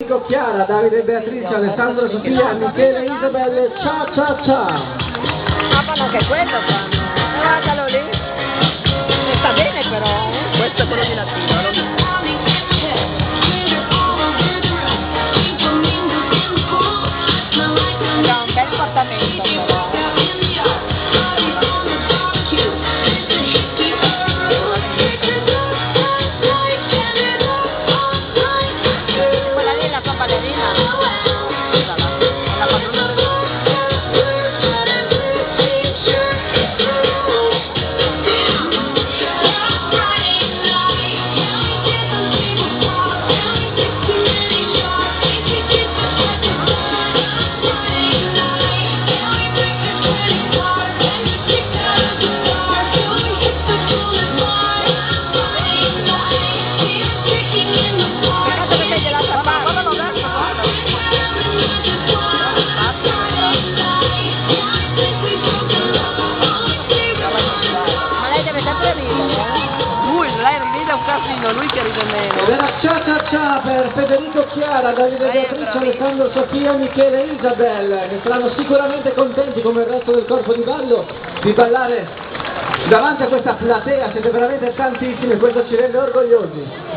Federico Chiara, Davide e Beatrice, Alessandro, Sofia, Michele e Isabelle, ciao ciao ciao! Ah, fanno anche quello, fanno. Guardalo lì. E sta bene però, Questo è quello di latino, lo dico. Ha un bel portamento però. Quella lì è la sua ballerina. Scusala, è la padrona del... Lui che ride meno. Ed era ciao ciao ciao per Federico Chiara, Davide Beatrice, Alessandro, Sofia, Michele e Isabelle, che saranno sicuramente contenti come il resto del corpo di ballo di ballare davanti a questa platea. Siete veramente tantissimi, questo ci rende orgogliosi.